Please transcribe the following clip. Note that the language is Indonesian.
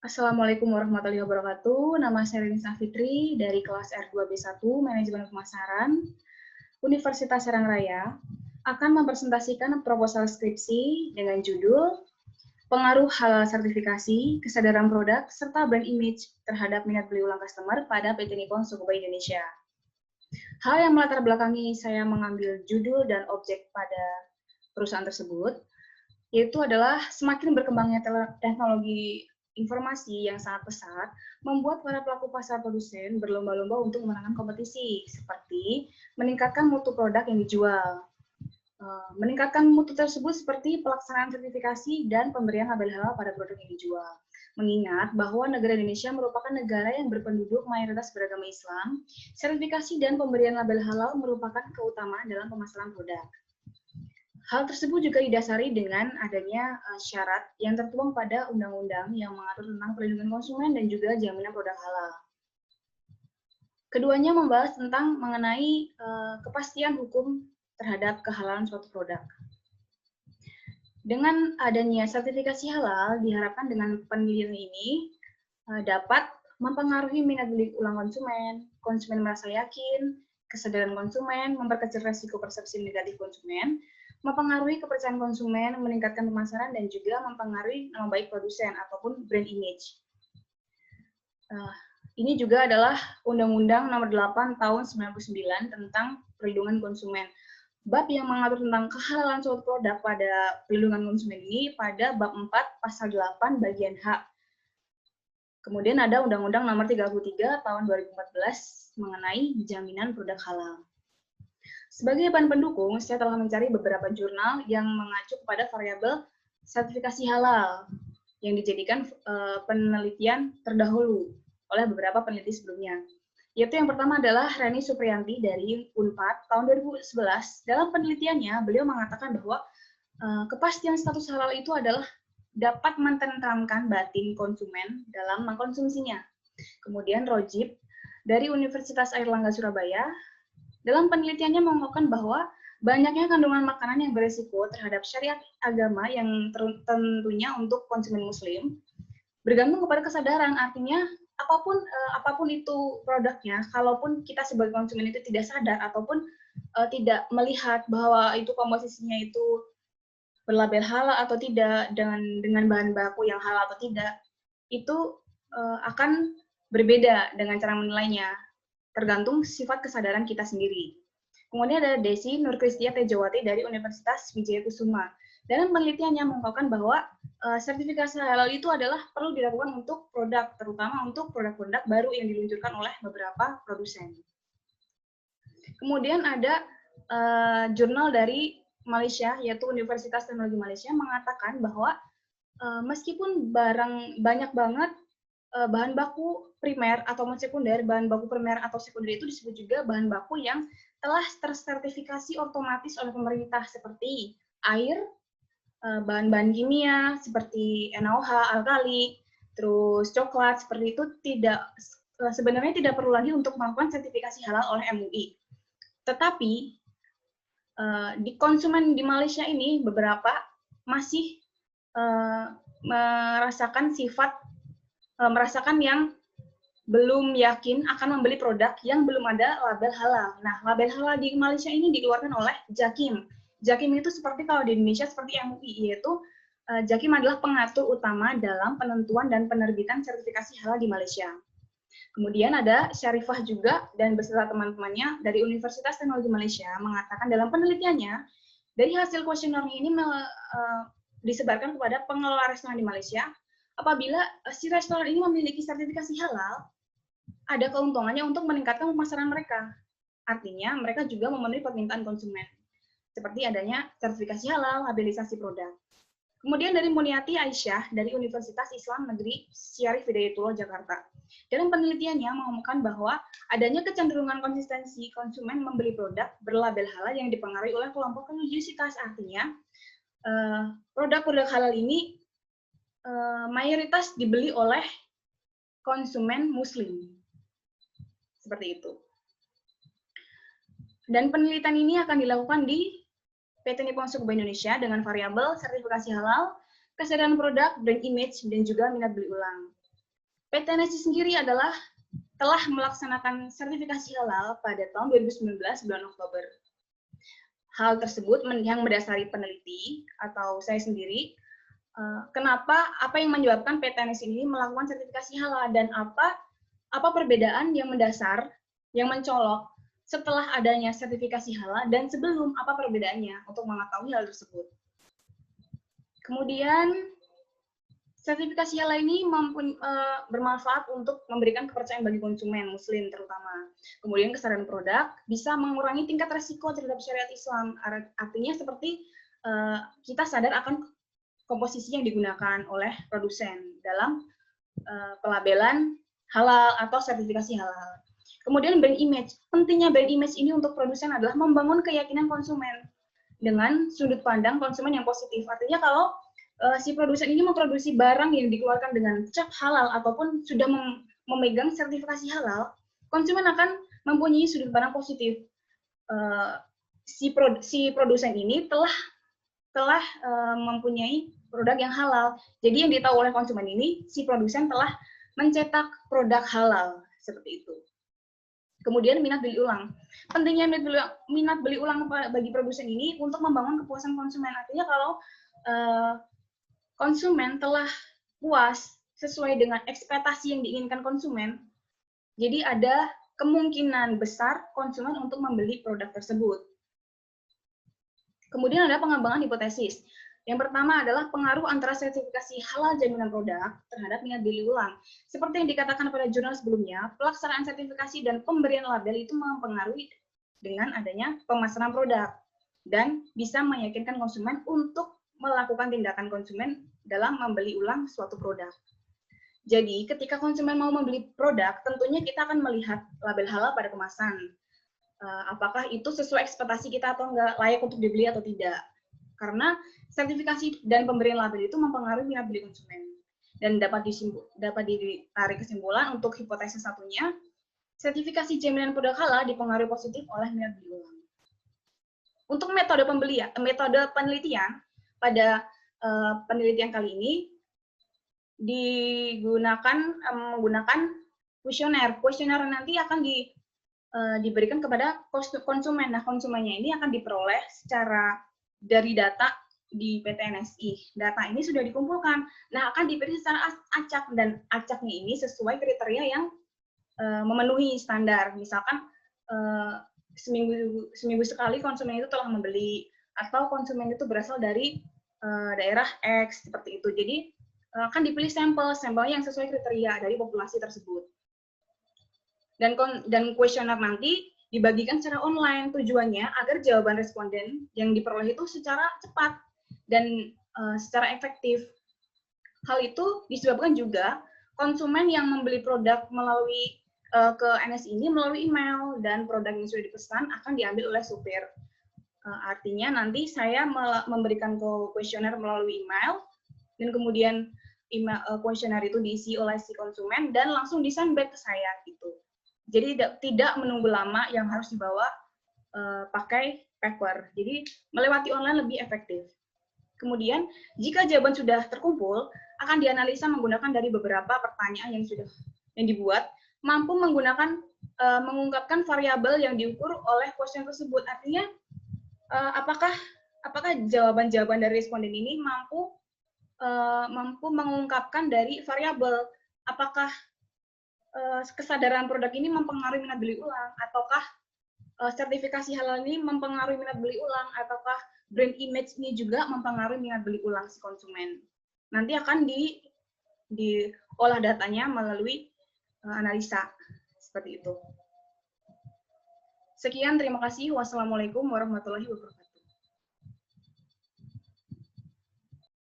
Assalamualaikum warahmatullahi wabarakatuh. Nama saya Rini Safitri dari kelas R2B1 Manajemen Pemasaran Universitas Serang Raya akan mempresentasikan proposal skripsi dengan judul Pengaruh Halal Sertifikasi, Kesadaran Produk, serta Brand Image terhadap minat beli ulang customer pada PT Nippon Sogoba Indonesia. Hal yang melatar belakangi saya mengambil judul dan objek pada perusahaan tersebut yaitu adalah semakin berkembangnya teknologi informasi yang sangat pesat membuat para pelaku pasar produsen berlomba-lomba untuk memenangkan kompetisi, seperti meningkatkan mutu produk yang dijual. Meningkatkan mutu tersebut seperti pelaksanaan sertifikasi dan pemberian label halal pada produk yang dijual. Mengingat bahwa negara Indonesia merupakan negara yang berpenduduk mayoritas beragama Islam, sertifikasi dan pemberian label halal merupakan keutamaan dalam pemasaran produk. Hal tersebut juga didasari dengan adanya syarat yang tertuang pada undang-undang yang mengatur tentang perlindungan konsumen dan juga jaminan produk halal. Keduanya membahas tentang mengenai kepastian hukum terhadap kehalalan suatu produk. Dengan adanya sertifikasi halal, diharapkan dengan penelitian ini dapat mempengaruhi minat beli ulang konsumen, konsumen merasa yakin, kesadaran konsumen, memperkecil resiko persepsi negatif konsumen, mempengaruhi kepercayaan konsumen, meningkatkan pemasaran, dan juga mempengaruhi nama baik produsen ataupun brand image. Ini juga adalah Undang-Undang Nomor 8 Tahun 99 tentang perlindungan konsumen. Bab yang mengatur tentang kehalalan suatu produk pada perlindungan konsumen ini pada bab 4 pasal 8 bagian H. Kemudian ada Undang-Undang Nomor 33 Tahun 2014 mengenai jaminan produk halal. Sebagai bahan pendukung, saya telah mencari beberapa jurnal yang mengacu pada variabel sertifikasi halal yang dijadikan penelitian terdahulu oleh beberapa peneliti sebelumnya. Yaitu yang pertama adalah Reni Supriyanti dari Unpad tahun 2011. Dalam penelitiannya, beliau mengatakan bahwa kepastian status halal itu adalah dapat mententramkan batin konsumen dalam mengkonsumsinya. Kemudian Rojib dari Universitas Airlangga Surabaya, dalam penelitiannya mengungkapkan bahwa banyaknya kandungan makanan yang berisiko terhadap syariat agama yang tentunya untuk konsumen muslim bergantung kepada kesadaran. Artinya apapun itu produknya, kalaupun kita sebagai konsumen itu tidak sadar ataupun tidak melihat bahwa itu komposisinya itu berlabel halal atau tidak, dengan bahan baku yang halal atau tidak, itu akan berbeda dengan cara menilainya, tergantung sifat kesadaran kita sendiri. Kemudian ada Desi Nurkristia Tejawati dari Universitas Wijaya Kusuma. Dalam penelitiannya mengungkapkan bahwa sertifikasi halal itu adalah perlu dilakukan untuk produk, terutama untuk produk-produk baru yang diluncurkan oleh beberapa produsen. Kemudian ada jurnal dari Malaysia, yaitu Universitas Teknologi Malaysia, mengatakan bahwa meskipun banyak banget bahan baku primer atau sekunder, bahan baku primer atau sekunder itu disebut juga bahan baku yang telah tersertifikasi otomatis oleh pemerintah seperti air, bahan-bahan kimia seperti NaOH, alkali, terus coklat, seperti itu sebenarnya tidak perlu lagi untuk melakukan sertifikasi halal oleh MUI. Tetapi di konsumen di Malaysia ini beberapa masih merasakan yang belum yakin akan membeli produk yang belum ada label halal. Nah, label halal di Malaysia ini dikeluarkan oleh Jakim. Jakim itu seperti kalau di Indonesia seperti MUI, yaitu Jakim adalah pengatur utama dalam penentuan dan penerbitan sertifikasi halal di Malaysia. Kemudian ada Syarifah juga dan beserta teman-temannya dari Universitas Teknologi Malaysia mengatakan dalam penelitiannya, dari hasil kuesionernya ini disebarkan kepada pengelola restoran di Malaysia. Apabila si restoran ini memiliki sertifikasi halal, ada keuntungannya untuk meningkatkan pemasaran mereka. Artinya, mereka juga memenuhi permintaan konsumen, seperti adanya sertifikasi halal, habilitasi produk. Kemudian dari Muniati Aisyah dari Universitas Islam Negeri Syarif Hidayatullah Jakarta. Dalam penelitiannya mengumumkan bahwa adanya kecenderungan konsistensi konsumen membeli produk berlabel halal yang dipengaruhi oleh kelompok religiusitas. Artinya, produk-produk halal ini mayoritas dibeli oleh konsumen muslim. Seperti itu. Dan penelitian ini akan dilakukan di PT Nippon Sogoba Indonesia dengan variabel sertifikasi halal, kesadaran produk, brand image, dan juga minat beli ulang. PTNSI sendiri telah melaksanakan sertifikasi halal pada tahun 2019 bulan Oktober. Hal tersebut yang mendasari peneliti atau saya sendiri, apa yang menyebabkan PTNSI ini melakukan sertifikasi halal dan apa perbedaan yang mendasar, yang mencolok setelah adanya sertifikasi halal dan sebelum, apa perbedaannya untuk mengetahui hal tersebut. Kemudian sertifikasi halal ini bermanfaat untuk memberikan kepercayaan bagi konsumen muslim terutama. Kemudian kesadaran produk bisa mengurangi tingkat resiko terhadap syariat Islam. Artinya seperti kita sadar akan komposisi yang digunakan oleh produsen dalam pelabelan halal atau sertifikasi halal. Kemudian brand image. Pentingnya brand image ini untuk produsen adalah membangun keyakinan konsumen dengan sudut pandang konsumen yang positif. Artinya kalau si produsen ini memproduksi barang yang dikeluarkan dengan cap halal ataupun sudah memegang sertifikasi halal, konsumen akan mempunyai sudut pandang positif. Si produsen ini telah mempunyai produk yang halal. Jadi yang ditahu oleh konsumen ini, si produsen telah mencetak produk halal seperti itu. Kemudian minat beli ulang. Pentingnya minat beli ulang bagi produsen ini untuk membangun kepuasan konsumen. Artinya kalau konsumen telah puas sesuai dengan ekspektasi yang diinginkan konsumen, jadi ada kemungkinan besar konsumen untuk membeli produk tersebut. Kemudian ada pengembangan hipotesis. Yang pertama adalah pengaruh antara sertifikasi halal jaminan produk terhadap minat beli ulang. Seperti yang dikatakan pada jurnal sebelumnya, pelaksanaan sertifikasi dan pemberian label itu mempengaruhi dengan adanya pemasaran produk dan bisa meyakinkan konsumen untuk melakukan tindakan konsumen dalam membeli ulang suatu produk. Jadi, ketika konsumen mau membeli produk, tentunya kita akan melihat label halal pada kemasan. Apakah itu sesuai ekspektasi kita atau enggak, layak untuk dibeli atau tidak. Karena sertifikasi dan pemberian label itu mempengaruhi minat beli konsumen. Dan dapat ditarik kesimpulan untuk hipotesis satunya, sertifikasi jaminan produk halal dipengaruhi positif oleh minat beli ulang. Untuk metode penelitian, pada penelitian kali ini menggunakan kuesioner. Kuesioner nanti akan diberikan kepada konsumen. Nah, konsumennya ini akan diperoleh dari data di PTNSI. Data ini sudah dikumpulkan. Nah, akan dipilih secara acak, dan acaknya ini sesuai kriteria yang memenuhi standar. Misalkan seminggu sekali konsumen itu telah membeli, atau konsumen itu berasal dari daerah X, seperti itu. Jadi akan dipilih sampel yang sesuai kriteria dari populasi tersebut. Dan kuesioner nanti dibagikan secara online, tujuannya agar jawaban responden yang diperoleh itu secara cepat dan secara efektif. Hal itu disebabkan juga konsumen yang membeli produk melalui ke NSI ini melalui email, dan produk yang sudah dipesan akan diambil oleh supir. Artinya nanti saya memberikan kuesioner melalui email, dan kemudian kuesioner itu diisi oleh si konsumen dan langsung di-send back ke saya gitu. Jadi tidak menunggu lama yang harus dibawa pakai paper. Jadi melewati online lebih efektif. Kemudian jika jawaban sudah terkumpul, akan dianalisa menggunakan dari beberapa pertanyaan yang dibuat, mampu mengungkapkan variabel yang diukur oleh kuesioner tersebut. Artinya apakah jawaban-jawaban dari responden ini mampu mengungkapkan dari variabel, apakah kesadaran produk ini mempengaruhi minat beli ulang, ataukah sertifikasi halal ini mempengaruhi minat beli ulang, ataukah brand image ini juga mempengaruhi minat beli ulang si konsumen. Nanti akan diolah datanya melalui analisa seperti itu. Sekian, terima kasih. Wassalamualaikum warahmatullahi wabarakatuh.